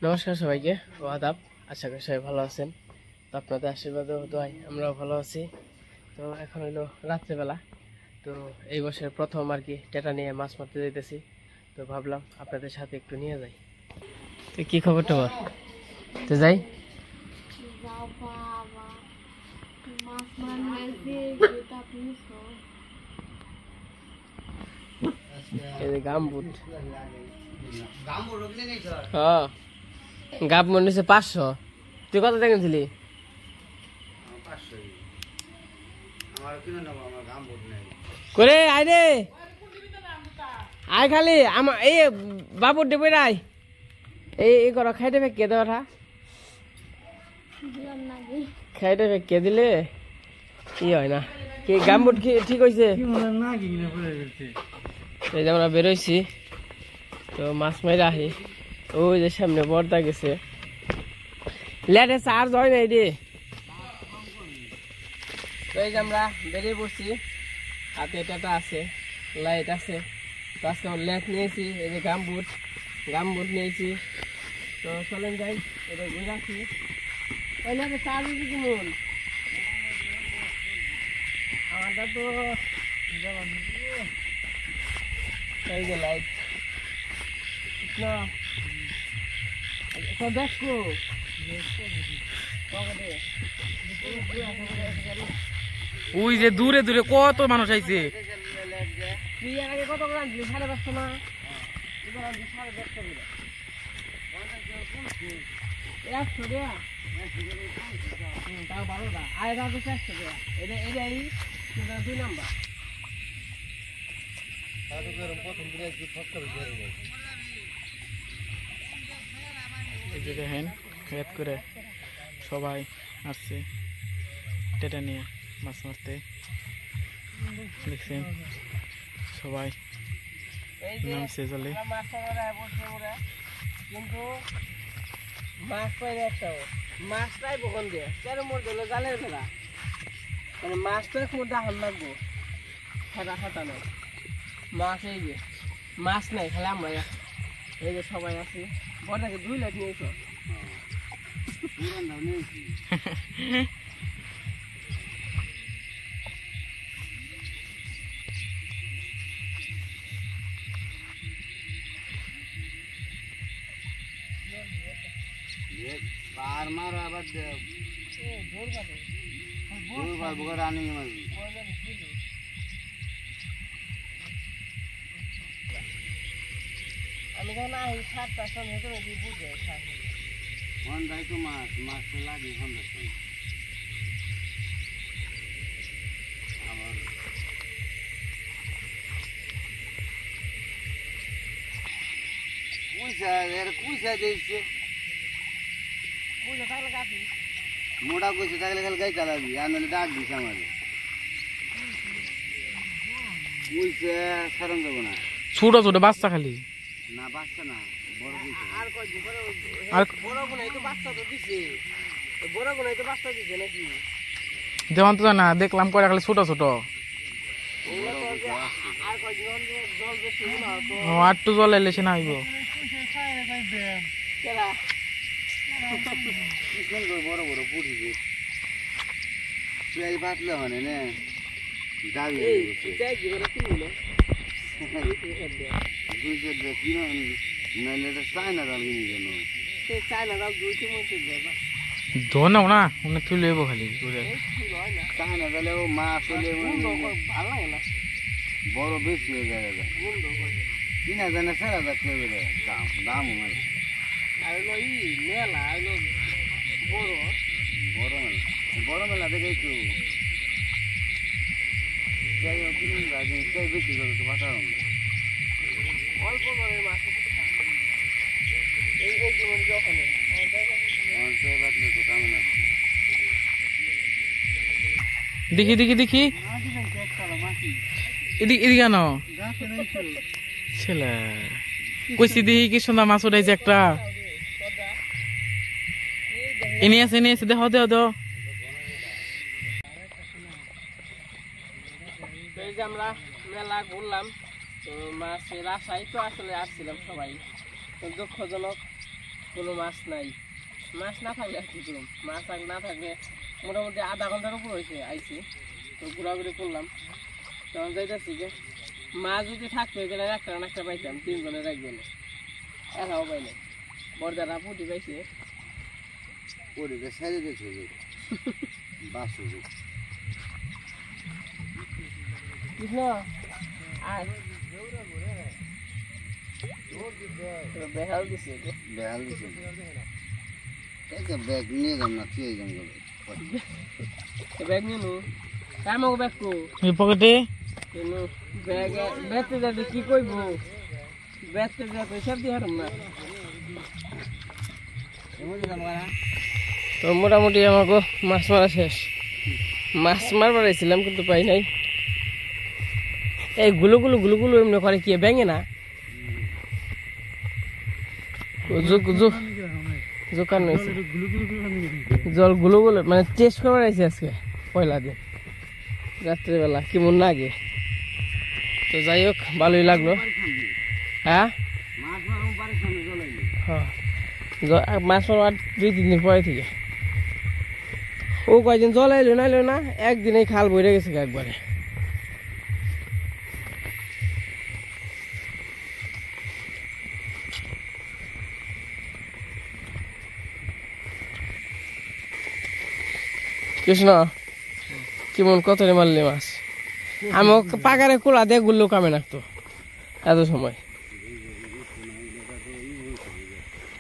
নমস্কার সবাইকে ও আদাব। আশা করি সবাই ভালো আছেন। তো আপনাদের আশীর্বাদ ও দোয়ায় আমরাও ভালো আছি। তো এখন হলো রাত্রেবেলা। তো এই বছর প্রথম আর কি টেটা নিয়ে মাছ মারতে যাইতেছি। তো ভাবলাম আপনাদের সাথে একটু নিয়ে যাই। তো কি খবর টবর? তো যাই গামবুট। হ্যাঁ গাব মনে হচ্ছে 500। তুই কত দেখেছিলি? করে আয় রে, আয় খালি আমার এই বাবুর ডেবে আয়। এই করো খাইতে ফেঁকে দেওয়া, খাইতে ফেঁকে দিলে কি হয় না। কি গামবুট কি ঠিক হয়েছে? এই যে আমরা বেরোইছি, তো মাছ মাইরা আহি। ওই যে সামনে বর্দা গেছে, লেটে চার্জ হয় নাই রে। তো এই যে আমরা বেরিয়ে পড়ছি, হাতে এটা আছে, লাইট আছে। তো আজকে আমার লেট নিয়েছি, এই যে গামবুট নিয়েছি। তো চলেন যাই, এটা ঘুরে আসি। ওই লেটে চার্জ হয়েছে কেমন? আমারটা তো এই যে লাইট না দেখো ওই যে দূরে দূরে কত মানুষ আইছে। তুই এর আগে কত করে আনছিলি? 550 না? এবার আনছি 550 করে। 100 টাকা? তাও 12টা। আর এটা হচ্ছে 100 টাকা। এটাই 2 নাম্বার। এই যে দেখেন হেড করে সবাই আসছে টেটা নিয়ে মাছ মারতে। দেখছেন সবাই নামছে জলে। কিন্তু মাছ পাইলে একটাও মাছটাই বকন দিয়ে তেরো মোট দিল জালের ফেলা, মানে মাছটা একটু দাহান লাগবো। হাঁটা নাই মাছ, এই যে মাছ নাই, খালি আমরা এই যে সবাই আছি। বড়টাকে 2 লাখ নিয়েছ। আমি যখন আহি 7টার সময় তো বুঝে মাছ লাগে আবার মোটা কইছে থাকলে খালি গাই চালাবি, আর নাহলে ডাক দিস আমার কইছে সারন যাব না। ছোট ছোট বাচ্চা খালি না, বাচ্চা না, বড় কইছে। আর কই বড় বড় গুনাই তো বাচ্চা তো দিছে, বড় গুনাই তো বাচ্চা দিছে নাকি? যেমন তো না দেখলাম কয়টা খালি ছোট ছোট। আর কই জল বেশি না তো আর একটু জল এলে সে না হইব। কেরা বড় বড় পুরি যে তুই বাতলে হনে না দাবি যাই কি করে কিনলো দুইটা দেখি না, নাইলে তো চায়না দাম কিনে কেন? সে চায়না দাম 2 দেবা ধরনাও না মানে তুই লইব খালি চায়না দালে ও মাছ হলে ভালো লাগে না, বড় বেশি হয়ে যায়। 3000 না 4000 করে দাম হয়। আর মেলা বড় বড় বড় মেলা দেখে একটু বেশি করে তো বাঁচা অল্প করে মাছ এই যখন দেখি দেখি দেখি এদিকে এদিকে কেন ছেলে কইছি দেখি কি সুন্দর মাছ উঠাইছে একটা। এনে আছে দেখো দেখো দেখো। এই যে আমরা মেলা ঘুরলাম, তো মাছের আশায় তো আসলে আসছিলাম সবাই, তো দুঃখজনক কোনো মাছ নাই, মাছ না থাকলে আর কি করুম, মাছ না থাকলে মোটামুটি আধা ঘন্টার উপর হয়েছে আইছি, তো ঘোরাঘুরি করলাম। তখন যাইতেছি যে মাছ যদি থাকতো এখানে একটা না একটা পাইতাম, 3 জনের 1 জনে, এরাও পাই নাই। বড়দারা পুঁটি পাইছে, কৃষ্ণ আর বেহাল দিছে, ব্যাগ নিয়ে যাম না, তুই যাম ব্যাগ নিয়ে আমাকে ব্যাগ কো এই পকেটে ব্যাগ বেচতে যাবে কি কইব, বেচতে যাবে সব দিয়ে হারুম না। তো মোটামুটি আমাকে মাছ মারা শেষ, মাছ মারবার আইছিলাম কিন্তু পাই নাই। এই গুলো এমনি করে কি ব্যাঙে না, জল গুলো মানে টেস্ট করার আইছে আজকে পয়লা দিন রাত্রেবেলা, কেমন লাগে। তো যাই হোক ভালোই লাগলো। হ্যাঁ মাছ মারবার 2-3 দিন পরে থেকে ও কয়দিন জল আইলো না, একদিনেই খাল বইরে গেছে একবারে। কৃষ্ণ কেমন কত মারলি মাছ? আমি পাকারে কোলা দিয়ে গুললো কামে রাখতো এত সময়,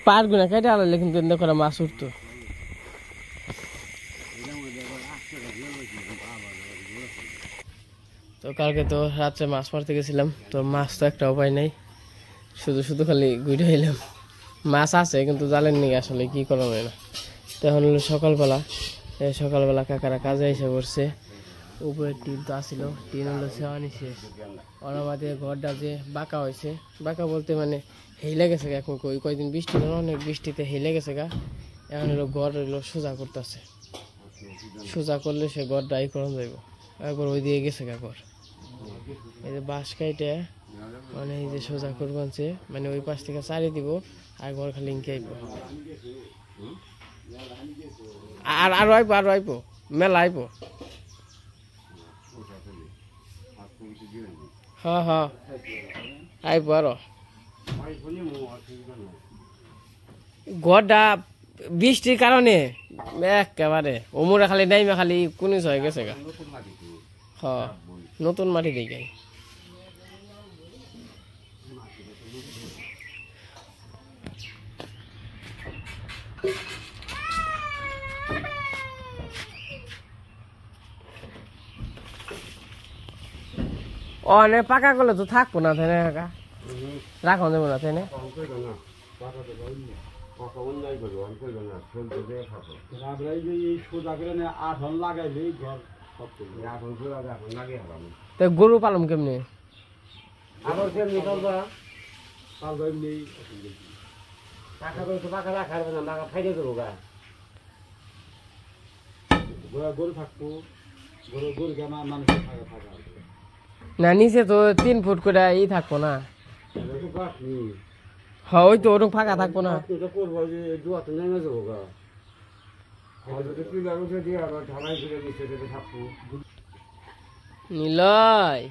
পার গুনা কেটে আলাদা কিন্তু এমনি করে মাছ উঠতো। তো কালকে তো রাত্রে মাছ মারতে গেছিলাম, তো মাছ তো একটা উপায় নাই, শুধু খালি ঘুরে এলাম। মাছ আছে কিন্তু জালের নিয়ে আসলে কি করা হয় না। তো এখন হলো সকালবেলা কাকারা কাজে এসে পড়ছে, উপরে টিন তো আসছিল, টিন হলো সেওয়ানি শেষ, ওর আমাদের ঘরটা যে বাঁকা হয়েছে, বাঁকা বলতে মানে হেলে গেছে গা, এখন ওই কয়েকদিন বৃষ্টি হলো, অনেক বৃষ্টিতে হেলে গেছে গা। এখন হলো ঘর হলো সোজা করতেছে, সোজা করলে সে ঘরটা এই করা যাইব, একবার ওই দিয়ে গেছে গা ঘর। এই যে বাঁশ কাইটে মানে এই যে সোজা করবানছে, মানে ওই পাশ থেকে চারি দিব আর ঘর খালি ইনকে আইব, আরো আইব মেলা আইব। হ্যাঁ আইব আরো। ঘরটা বৃষ্টির কারণে একেবারে ওমরা খালি নাইমা খালি কুনিস হয়ে গেছে গা। হ্যাঁ নতুন মাটি দেখাই। অনেক পাকা করলে তো থাকবো না, তাই না কাকা? রাখন যাবো না, তাই না? গরু পালন কেমনি? না নিচে তো 3 ফুট করে ই থাকবো না। হ্যাঁ ওই তো ওরকম ফাঁকা থাকবো না। নিলয়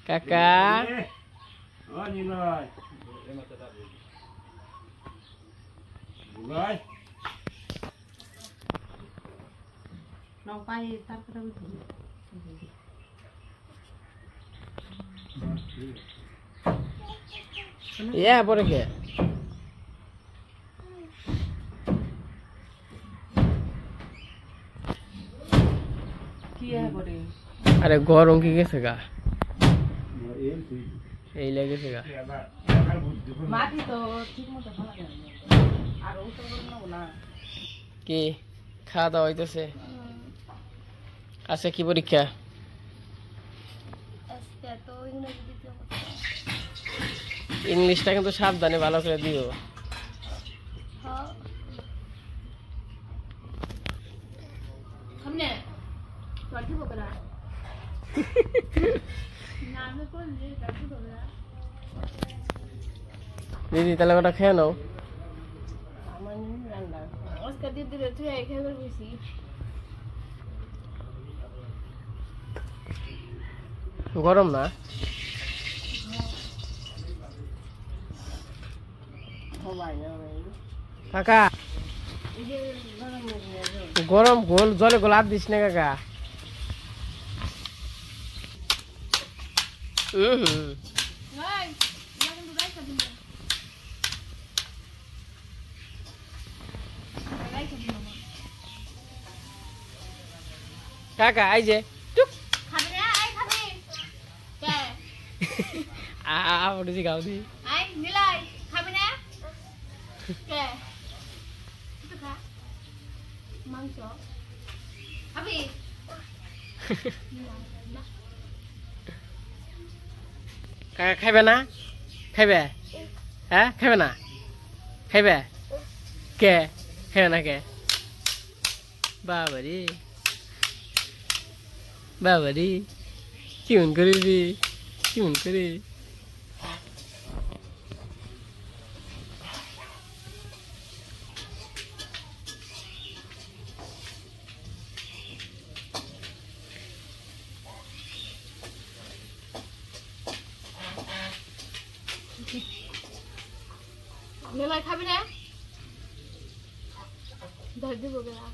কাকা পরে কে আরে গরম কি গেছে গা, এই লেগেছে গা। কি খাওয়া দাওয়া হইতেছে? আচ্ছা কি পরীক্ষা? ইংলিশটা কিন্তু সাবধানে ভালো করে দিও। দিদি তাহলে ওটা খেয়ে নাও। আজকে দিদিরে তুই খেয়ে বেশি গরম না কাকা গরম গোল জলে গোলাপ দিস না কাকা কাকা এই যে গাও দি মাংস খাবি কাকা খাইবে না খাইবে হ্যাঁ খাইবে না খাইবে কে খাইবে না কে বাবারি বাবারি কেমন করিবি কেমন করি মেলায় খাবি না ধর দিব গেলা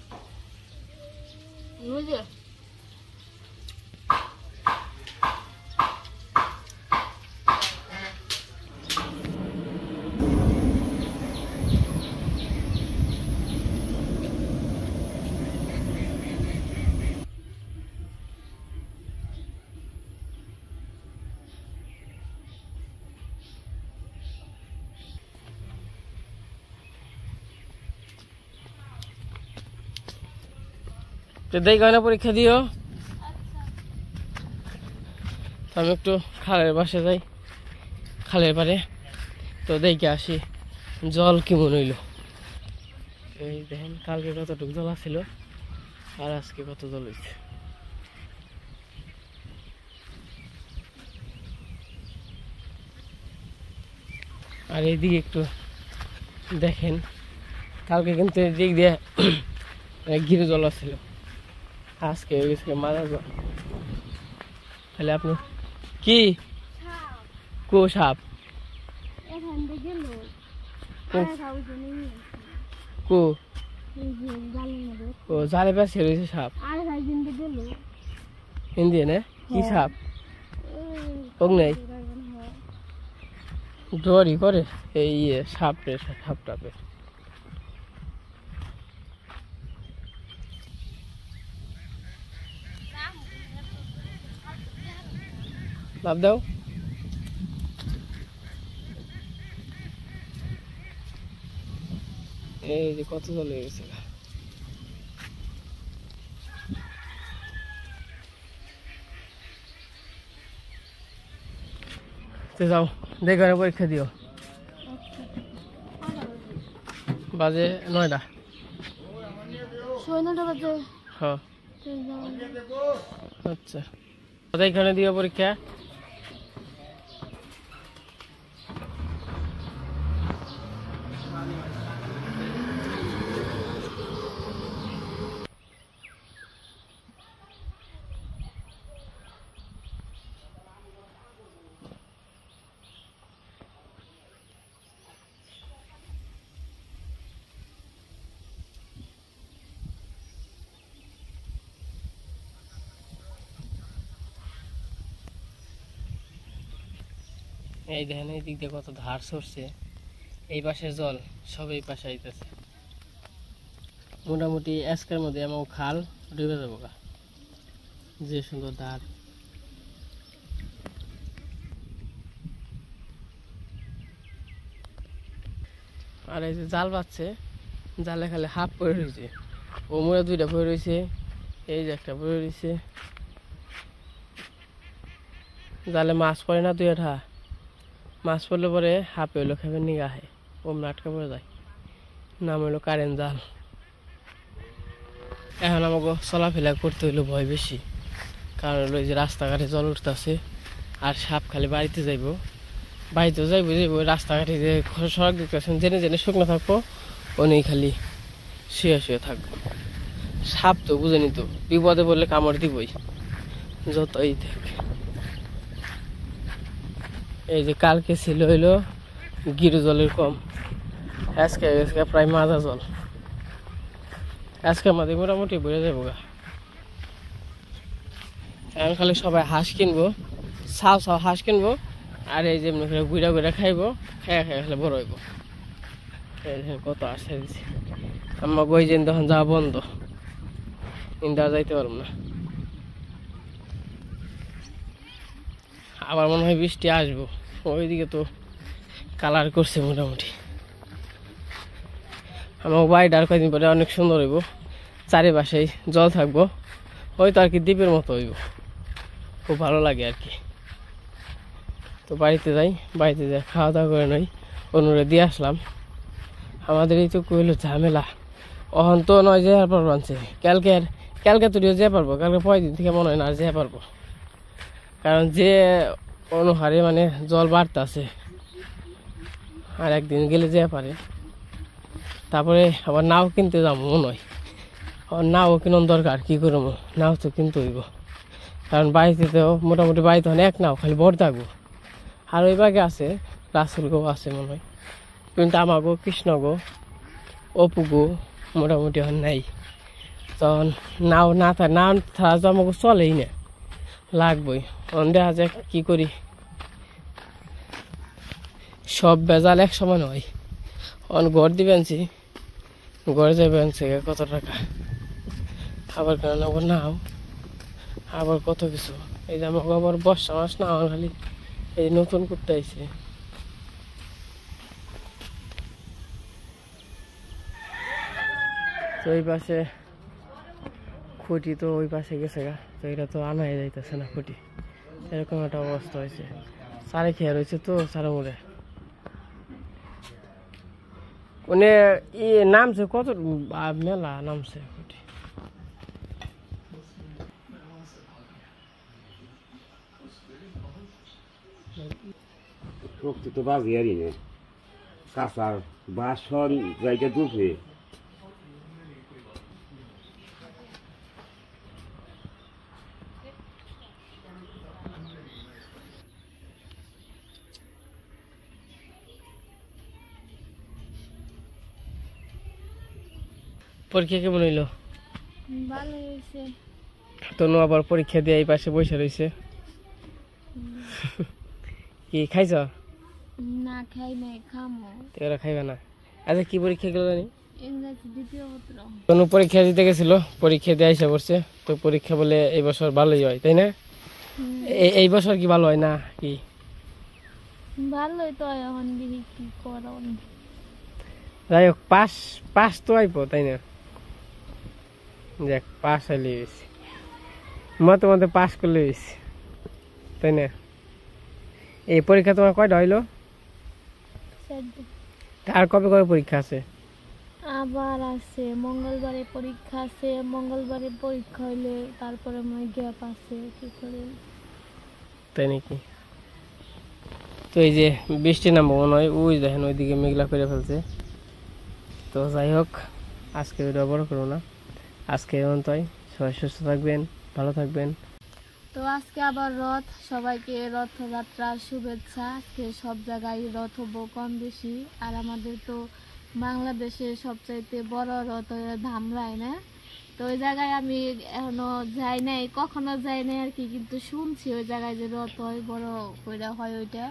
বুঝলি তো দেই গয়না পরীক্ষা দিও আমি একটু খালের পাশে যাই খালের পারে তো দেখে আসি জল কেমন হইল এই দেখেন কালকে কতটুকু জল আছিল আর আজকে কত জল হয়েছে আর এইদিকে একটু দেখেন কালকে কিন্তু এদিক দিয়ে ঘিরে জল আছিল আজকে হয়ে গেছে মারা জল তাহলে আপনি কি কো সাপ এখান থেকে গেল কো জালের মধ্যে ও জালে পাশে রয়েছে সাপ আর একদিন গেল হিন্দি না কি সাপ ওক নাই ডরি করে এই সাপের সাপ টাপের লাভ দাও এই যে কত চলে গেছে তো যাও দেখে পরীক্ষা দিও বাজে 9টা সৈন্যটা বাজে হ্যাঁ আচ্ছা এখানে দিও পরীক্ষা এই দেখেন এই দিক দিয়ে কত ধার সরছে এই পাশে জল সব এই পাশে আইতেছে মোটামুটি আজকের মধ্যে আমার খাল ডুবে যাবো যে সুন্দর ধার আর এই যে জাল পাচ্ছে জালে খালি হাফ পড়ে রয়েছে ও মোড়া 2টা পড়ে রয়েছে এই যে একটা পড়ে রয়েছে জালে মাছ পড়ে না 2টা মাছ পড়লে পরে হাফে হইলো খাবে নিগা হয় ওমনি আটকা পড়ে যায় নাম হইলো কারেন্ট জাল এখন আমাকে চলাফেরা করতে হইলো ভয় বেশি কারণ হলো যে রাস্তাঘাটে জল উঠতেছে আর সাপ খালি বাড়িতে যাইবো রাস্তাঘাটে যে সড়ক দেখতেছেন জেনে জেনে শুকনো থাকবো অনেক খালি শুয়ে শুয়ে থাকবো। সাপ তো বুঝেনি তো, বিপদে পড়লে কামড় দিবই যতই থাক। এই যে কালকে ছিল হইলো গিরু জলের কম, আজকে আজকে প্রায় মাজা জল। আজকে আমাদের মোটামুটি বেড়ে যাবো গা। এখন খালি সবাই হাঁস কিনবো, ছাও ছাও হাঁস কিনবো, আর এই যেমনি করে গুড়া গুড়া খাইবো, খাইয়া খাইয়া খালি বড় হইব। কত আসে দিছি আমার বই যেন তখন যাওয়া বন্ধ, ইন্দা যাইতে পারব না। আবার মনে হয় বৃষ্টি আসবো, ওইদিকে তো কালার করছে মোটামুটি। আমার বাড়িটা আর কয়েকদিন পরে অনেক সুন্দর হইব, চারিপাশেই জল থাকবো, হয়তো আর কি দ্বীপের মতো হইব, খুব ভালো লাগে আর কি। তো বাড়িতে যাই, বাড়িতে যাই খাওয়া দাওয়া করে নই, অনুরে দিয়ে আসলাম। আমাদের এই তো কইলো ঝামেলা, অহন তো নয় যে পারবো আনছে, কালকে তুলিও যে পারবো, কালকে 5 দিন থেকে মনে হয় না আর যে পারবো, কারণ যে অনুহারে মানে জল বাড়তেছে, আর একদিন গেলে যে পারে। তারপরে আবার নাও কিনতে যাবো মনে হয়, নাও কিনুন দরকার, কি করবো, নাও তো কিনতে হইব, কারণ বাড়িতে তো মোটামুটি বাড়িতে এক নাও খালি ভর থাকবো। আর ওই বাগে আছে রাসেল গো আছে মনে হয়, কিন্তু আমাগো কৃষ্ণ গো অপু গো মোটামুটি এখন নাই। তখন নাও না থাকে, নাও ছাড়া তো আমাকে চলেই না, লাগবই। তখন দেখা যায় কি করি, সব বেজাল এক সময় নয়। অন ঘর দিবেনছি, ঘরে যাবেন কত টাকা, আবার কেন আবার নাও, আবার কত কিছু। এই যে আমাকে আবার বর্ষা মাস না, আমার খালি এই নতুন করতে আইছে। তো ওই পাশে খুঁটি তো ওই পাশে গেছে গা, তো এটা তো আনাই যাইতেছে না খুঁটি, এরকম একটা অবস্থা হয়েছে। সারে খেয়ে রয়েছে তো সারা মোড়ে মানে ই নামছে কত মেলা নামছে খুঁটি। শক্তি তো বাজি আরই না, কাঁচার বাসন জায়গা দুপে পরীক্ষা কেমন হইলো? ভালো হয়েছে। তনু আবার পরীক্ষা দিয়ে এই পাশে বসে রয়েছে। কি খাইছ? না খাই নাই, খামো। ওরা খাইবে না। আচ্ছা কি পরীক্ষা গেল জানি? ইংরেজি দ্বিতীয় পত্র। তনু পরীক্ষা দিতে গেছিল, পরীক্ষা দিয়ে এসে পড়ছে। তো পরীক্ষা বলে এই বছর ভালোই হয়, তাই না? এই বছর কি ভালো হয় না কি? ভালোই তো, এখন দেখি কি করো। যাই হোক পাস তো আইপো, তাই না? দেখ পাস হইলে গেছি, মতে পাস করলে গেছি, তাই না? এই পরীক্ষা তোমার কয়টা হইলো? আর কবে কবে পরীক্ষা আছে? আবার আছে মঙ্গলবারে পরীক্ষা আছে, মঙ্গলবারে পরীক্ষা হইলে তারপরে মনে গ্যাপ আছে, কি করে। তাই নাকি? তো এই যে বৃষ্টি নামবো মনে হয়, ওই দেখেন ওইদিকে মেঘলা করে ফেলছে। তো যাই হোক, আজকে ভিডিও বড় করবো না, আজকে এমনটাই। সবাই সুস্থ থাকবেন, ভালো থাকবেন। তো আজকে আবার রথ, সবাইকে রথযাত্রার শুভেচ্ছা। আজকে সব জায়গায় রথ হবো কম বেশি, আর আমাদের তো বাংলাদেশের সবচাইতে বড় রথ হয় ধামরাই, না? তো ওই জায়গায় আমি এখনো যাই নাই, কখনো যাই নাই আর কি, কিন্তু শুনছি ওই জায়গায় যে রথ হয়, বড় কইরা হয় ওইটা।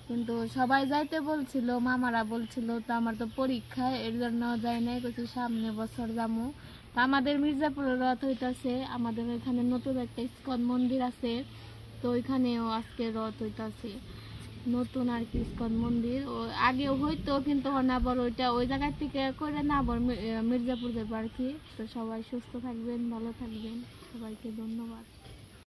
কিন্তু সবাই যাইতে বলছিল, মামারা বলছিল, তো আমার তো পরীক্ষা, এর জন্য যাই নাই, কিছু সামনে বছর যাবো। তো আমাদের মির্জাপুরের রথ হইতাছে, আমাদের এখানে নতুন একটা ইস্কন মন্দির আছে, তো ওইখানেও আজকে রথ হইতাছে নতুন আর কি ইস্কন মন্দির। ও আগেও হইতো, কিন্তু আবার ওইটা ওই জায়গা থেকে করে না, আবার মির্জাপুর যাবো আর কি। তো সবাই সুস্থ থাকবেন, ভালো থাকবেন, সবাইকে ধন্যবাদ।